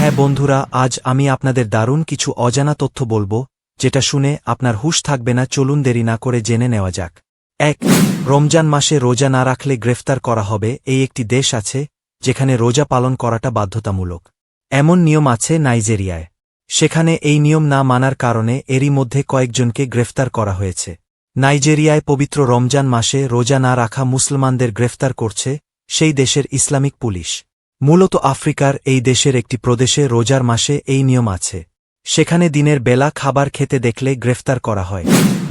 হ্যাঁ বন্ধুরা, আজ আমি আপনাদের দারুণ কিছু অজানা তথ্য বলবো, যেটা শুনে আপনার হুঁশ থাকবে না। চলুন দেরি না করে জেনে নেওয়া যাক। ১. রমজান মাসে রোজা না রাখলে গ্রেফতার করা হবে। এই একটি দেশ আছে যেখানে রোজা পালন করাটা বাধ্যতামূলক। এমন নিয়ম আছে নাইজেরিয়ায়। সেখানে এই নিয়ম না মানার কারণে এরই মধ্যে কয়েকজনকে গ্রেফতার করা হয়েছে। নাইজেরিয়ায় পবিত্র রমজান মাসে রোজা না রাখা মুসলমানদের গ্রেফতার করছে সেই দেশের ইসলামিক পুলিশ। মূলত আফ্রিকার এই দেশের একটি প্রদেশে রোজার মাসে এই নিয়ম আছে। সেখানে দিনের বেলা খাবার খেতে দেখলে গ্রেফতার করা হয়।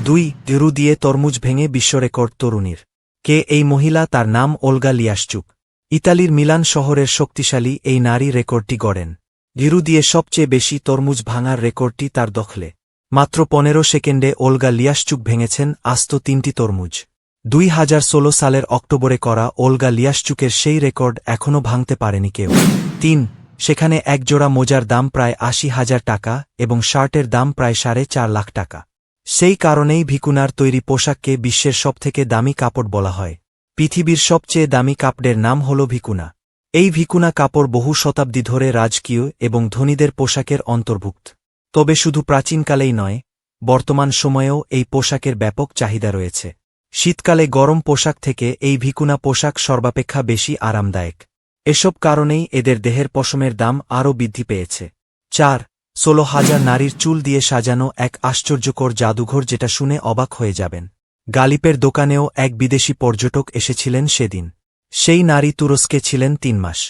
২. দিরু দিয়ে তরমুজ ভেঙে বিশ্বরেকর্ড তরুণীর। কে এই মহিলা? তার নাম ওলগা লিয়াশচুক। ইতালির মিলান শহরের শক্তিশালী এই নারী রেকর্ডটি গড়েন। দিরু দিয়ে সবচেয়ে বেশি তরমুজ ভাঙার রেকর্ডটি তার দখলে। মাত্র ১৫ সেকেন্ডে ওলগা লিয়াশচুক ভেঙেছেন আস্ত ৩টি তরমুজ। ২০১৬ সালের অক্টোবরে করা ওলগা লিয়াশচুকের সেই রেকর্ড এখনও ভাঙতে পারেনি কেউ। ৩. সেখানে এক জোড়া মোজার দাম প্রায় ৮০,০০০ টাকা এবং শার্টের দাম প্রায় ৪.৫ লাখ টাকা। সেই কারণেই ভিকুনার তৈরি পোশাককে বিশ্বের সবথেকে দামি কাপড় বলা হয়। পৃথিবীর সবচেয়ে দামি কাপড়ের নাম হল ভিকুনা। এই ভিকুনা কাপড় বহু শতাব্দী ধরে রাজকীয় এবং ধনীদের পোশাকের অন্তর্ভুক্ত। তবে শুধু প্রাচীনকালেই নয়, বর্তমান সময়েও এই পোশাকের ব্যাপক চাহিদা রয়েছে। শীতকালে গরম পোশাক থেকে এই ভিকুনা পোশাক সর্বাপেক্ষা বেশি আরামদায়ক। এসব কারণেই এদের দেহের পশমের দাম আরও বৃদ্ধি পেয়েছে। ৪. ১৬,০০০ নারীর চুল দিয়ে সাজানো এক আশ্চর্যকর জাদুঘর, যেটা শুনে অবাক হয়ে যাবেন। গালিপের দোকানেও এক বিদেশি পর্যটক এসেছিলেন সেদিন। সেই নারী তুরস্কে ছিলেন ৩ মাস।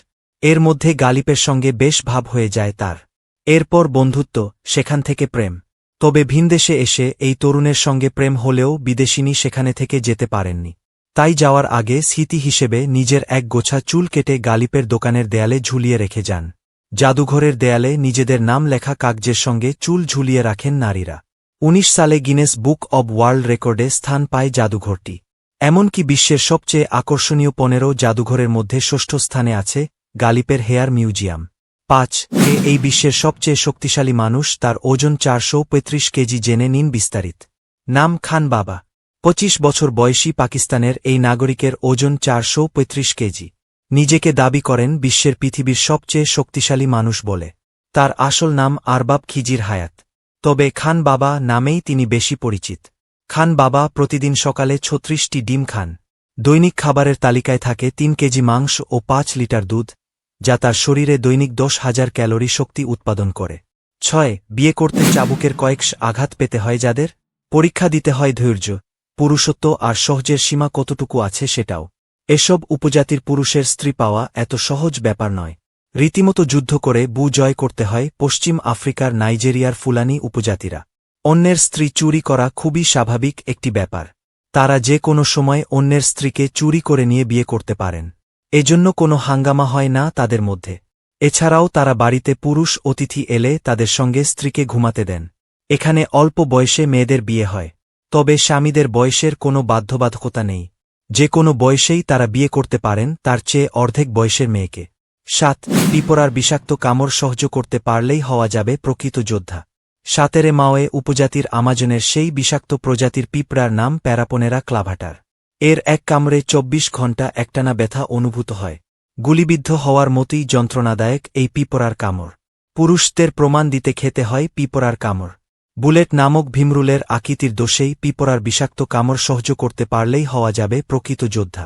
এর মধ্যে গালিপের সঙ্গে বেশ ভাব হয়ে যায় তার। এরপর বন্ধুত্ব, সেখান থেকে প্রেম। তবে ভিনদেশে এসে এই তরুণের সঙ্গে প্রেম হলেও বিদেশিনী সেখানে থেকে যেতে পারেননি। তাই যাওয়ার আগে স্মৃতি হিসেবে নিজের এক গোছা চুল কেটে গালিপের দোকানের দেয়ালে ঝুলিয়ে রেখে যান। জাদুঘরের দেয়ালে নিজেদের নাম লেখা কাগজের সঙ্গে চুল ঝুলিয়ে রাখেন নারীরা। ১৯ সালে গিনেস বুক অব ওয়ার্ল্ড রেকর্ডে স্থান পায় জাদুঘরটি। এমনকি বিশ্বের সবচেয়ে আকর্ষণীয় ১৫ জাদুঘরের মধ্যে ষষ্ঠ স্থানে আছে গালিপের হেয়ার মিউজিয়াম। ৫. এই বিশ্বের সবচেয়ে শক্তিশালী মানুষ, তার ওজন ৪৩৫ কেজি। জেনে নিন বিস্তারিত। নাম খান বাবা। ২৫ বছর বয়সী পাকিস্তানের এই নাগরিকের ওজন ৪৩৫ কেজি। নিজেকে দাবি করেন পৃথিবীর সবচেয়ে শক্তিশালী মানুষ বলে। তার আসল নাম আরবাব খিজির হায়াত, তবে খান বাবা নামেই তিনি বেশি পরিচিত। খান বাবা প্রতিদিন সকালে ৩৬টি ডিম খান। দৈনিক খাবারের তালিকায় থাকে ৩ কেজি মাংস ও ৫ লিটার দুধ, যা তার শরীরে দৈনিক ১০,০০০ ক্যালোরি শক্তি উৎপাদন করে। ৬. বিয়ে করতে চাবুকের কয়েক আঘাত পেতে হয় যাদের। পরীক্ষা দিতে হয় ধৈর্য, পুরুষত্ব আর সহজের সীমা কতটুকু আছে সেটাও। এসব উপজাতির পুরুষের স্ত্রী পাওয়া এত সহজ ব্যাপার নয়। রীতিমতো যুদ্ধ করে জয় করতে হয় পশ্চিম আফ্রিকার নাইজেরিয়ার ফুলানি উপজাতিরা। অন্যের স্ত্রী চুরি করা খুবই স্বাভাবিক একটি ব্যাপার। তারা যে কোনো সময় অন্যের স্ত্রীকে চুরি করে নিয়ে বিয়ে করতে পারেন। এজন্য কোনো হাঙ্গামা হয় না তাদের মধ্যে। এছাড়াও তারা বাড়িতে পুরুষ অতিথি এলে তাদের সঙ্গে স্ত্রীকে ঘুমাতে দেন। এখানে অল্প বয়সে মেয়েদের বিয়ে হয়, তবে স্বামীদের বয়সের কোনো বাধ্যবাধকতা নেই। যে কোনো বয়সেই তারা বিয়ে করতে পারেন তার চেয়ে অর্ধেক বয়সের মেয়েকে। ৭. পিঁপড়ার বিষাক্ত কামড় সহ্য করতে পারলেই হওয়া যাবে প্রকৃত যোদ্ধা। সাতেরে মাওয়ে উপজাতির আমাজনের সেই বিষাক্ত প্রজাতির পিঁপড়ার নাম প্যারাপোনেরা ক্লাভাটার। এর এক কামড়ে ২৪ ঘণ্টা একটানা ব্যথা অনুভূত হয়। গুলিবিদ্ধ হওয়ার মতোই যন্ত্রণাদায়ক এই পিঁপড়ার কামড়। পুরুষদের প্রমাণ দিতে খেতে হয় পিঁপড়ার কামড়। বুলেট নামক ভীমরুলের আকৃতির দোষেই পিঁপড়ার বিষাক্ত কামড় সহ্য করতে পারলেই হওয়া যাবে প্রকৃত যোদ্ধা।